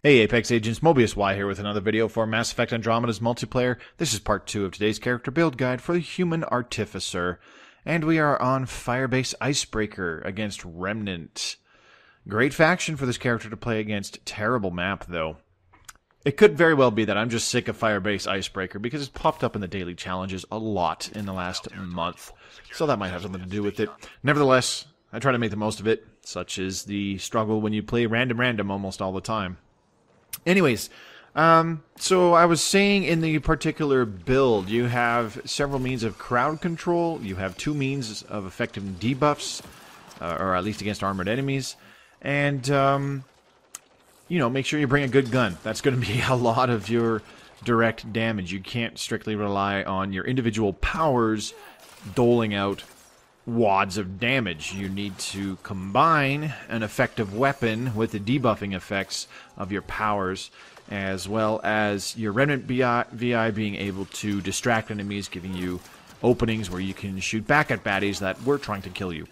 Hey Apex Agents, Mobius Y here with another video for Mass Effect Andromeda's multiplayer. This is part 2 of today's character build guide for the Human Artificer. And we are on Firebase Icebreaker against Remnant. Great faction for this character to play against. Terrible map though. It could very well be that I'm just sick of Firebase Icebreaker because it's popped up in the daily challenges a lot in the last month. So that might have something to do with it. Nevertheless, I try to make the most of it, such is the struggle when you play random almost all the time. Anyways, so I was saying in the particular build, you have several means of crowd control, you have 2 means of effective debuffs, or at least against armored enemies, and, you know, make sure you bring a good gun. That's going to be a lot of your direct damage. You can't strictly rely on your individual powers doling out wads of damage. You need to combine an effective weapon with the debuffing effects of your powers, as well as your Remnant VI being able to distract enemies, giving you openings where you can shoot back at baddies that were trying to kill you.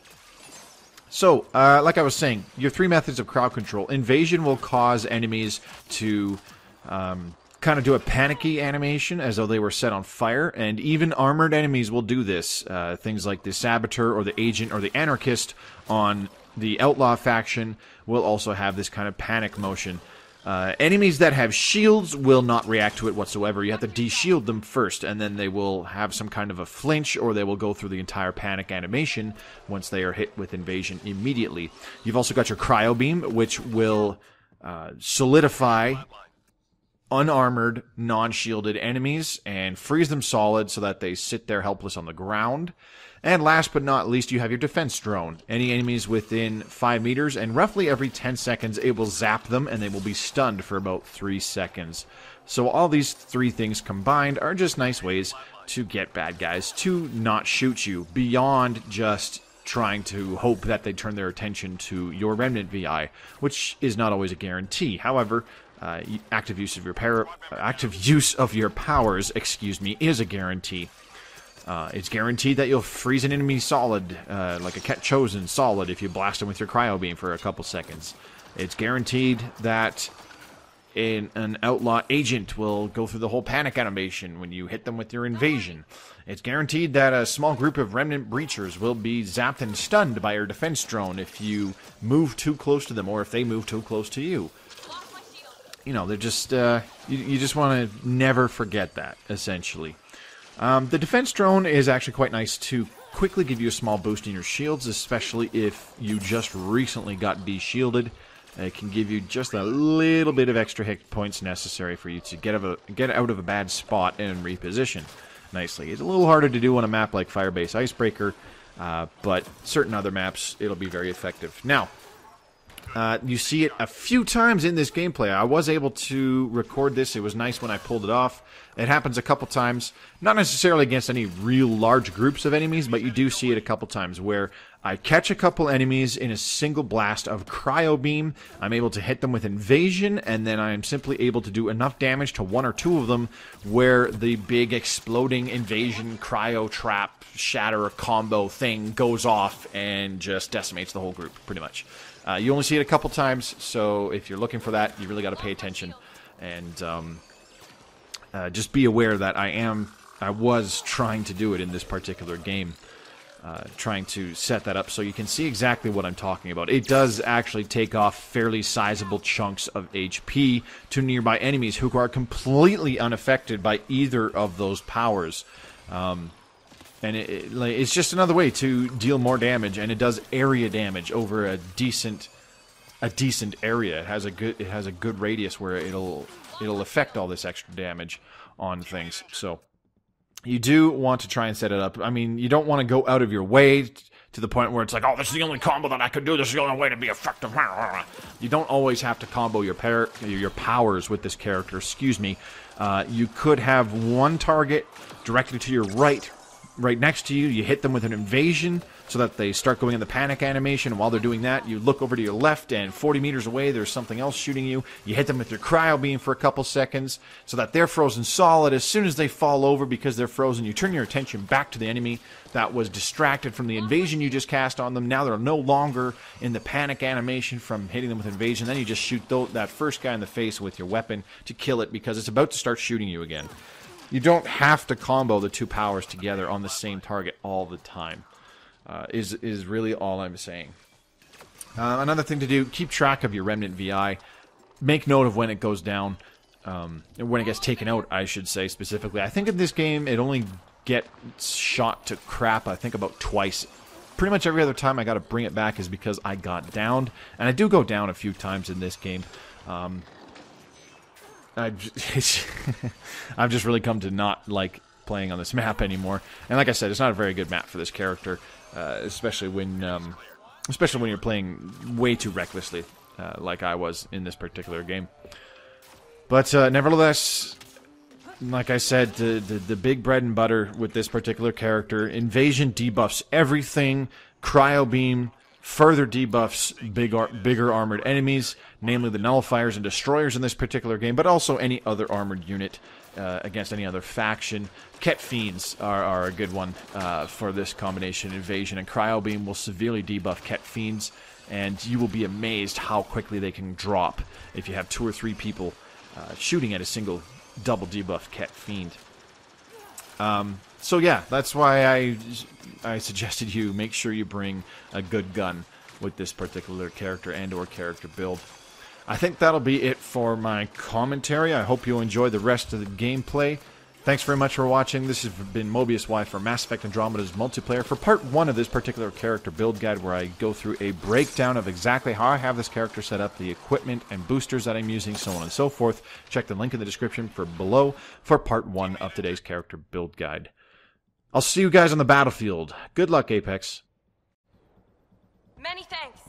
So, like I was saying, your 3 methods of crowd control. Invasion will cause enemies to kind of do a panicky animation as though they were set on fire, and even armored enemies will do this. Things like the Saboteur or the Agent or the Anarchist on the Outlaw faction will also have this kind of panic motion. Enemies that have shields will not react to it whatsoever. You have to de-shield them first, and then they will have some kind of a flinch, or they will go through the entire panic animation once they are hit with invasion immediately. You've also got your Cryo Beam, which will solidify unarmored, non-shielded enemies and freeze them solid so that they sit there helpless on the ground. And last but not least, you have your defense drone. Any enemies within 5 meters, and roughly every 10 seconds it will zap them and they will be stunned for about 3 seconds. So all these 3 things combined are just nice ways to get bad guys to not shoot you, beyond just trying to hope that they turn their attention to your Remnant VI, which is not always a guarantee. However, active use of your powers, is a guarantee. It's guaranteed that you'll freeze an enemy solid, like a Ket Chosen solid, if you blast them with your Cryo Beam for a couple seconds. It's guaranteed that an Outlaw Agent will go through the whole panic animation when you hit them with your invasion. It's guaranteed that a small group of Remnant Breachers will be zapped and stunned by your defense drone if you move too close to them, or if they move too close to you. You know, they're just, you just want to never forget that, essentially. The defense drone is actually quite nice to quickly give you a small boost in your shields, especially if you just recently got de-shielded. It can give you just a little bit of extra hit points necessary for you to get out of a bad spot and reposition nicely. It's a little harder to do on a map like Firebase Icebreaker, but certain other maps, it'll be very effective. Now, you see it a few times in this gameplay. I was able to record this. It was nice when I pulled it off. It happens a couple times, not necessarily against any real large groups of enemies, but you do see it a couple times where I catch a couple enemies in a single blast of Cryo Beam. I'm able to hit them with Invasion, and then I'm simply able to do enough damage to 1 or 2 of them where the big exploding Invasion Cryo Trap Shatter combo thing goes off and just decimates the whole group, pretty much. You only see it a couple times, so if you're looking for that, you really got to pay attention. And just be aware that I was trying to do it in this particular game, trying to set that up so you can see exactly what I'm talking about. It does actually take off fairly sizable chunks of HP to nearby enemies who are completely unaffected by either of those powers. And it's just another way to deal more damage, and it does area damage over a decent area. It has a good radius where it'll affect all this extra damage on things. So you do want to try and set it up. I mean, you don't want to go out of your way to the point where it's like, oh, this is the only combo that I could do. This is the only way to be effective. You don't always have to combo your powers with this character. You could have one target directly to your right right next to you. You hit them with an invasion so that they start going in the panic animation. And while they're doing that, you look over to your left, and 40 meters away, there's something else shooting you. You hit them with your Cryo Beam for a couple seconds so that they're frozen solid. As soon as they fall over because they're frozen, you turn your attention back to the enemy that was distracted from the invasion you just cast on them. Now they're no longer in the panic animation from hitting them with invasion. Then you just shoot that first guy in the face with your weapon to kill it because it's about to start shooting you again. You don't have to combo the two powers together on the same target all the time, is really all I'm saying. Another thing to do, keep track of your Remnant VI. Make note of when it goes down, when it gets taken out, I should say specifically. I think in this game it only gets shot to crap, I think about twice. Pretty much every other time I got to bring it back is because I got downed, and I do go down a few times in this game. I've just really come to not like playing on this map anymore. And like I said, it's not a very good map for this character, especially when you're playing way too recklessly, like I was in this particular game. But nevertheless, like I said, the big bread and butter with this particular character, invasion debuffs everything, Cryo Beam further debuffs bigger armored enemies, namely the nullifiers and destroyers in this particular game, but also any other armored unit against any other faction. Ket Fiends are a good one for this combination. Invasion and Cryo Beam will severely debuff Ket Fiends, and you will be amazed how quickly they can drop if you have 2 or 3 people shooting at a single double debuff Ket Fiend. So yeah, that's why I suggested you make sure you bring a good gun with this particular character and or character build. I think that'll be it for my commentary. I hope you enjoy the rest of the gameplay. Thanks very much for watching. This has been Mobius Y for Mass Effect Andromeda's multiplayer for part 1 of this particular character build guide, where I go through a breakdown of exactly how I have this character set up, the equipment and boosters that I'm using, so on and so forth. Check the link in the description below for part 1 of today's character build guide. I'll see you guys on the battlefield. Good luck, Apex. Many thanks.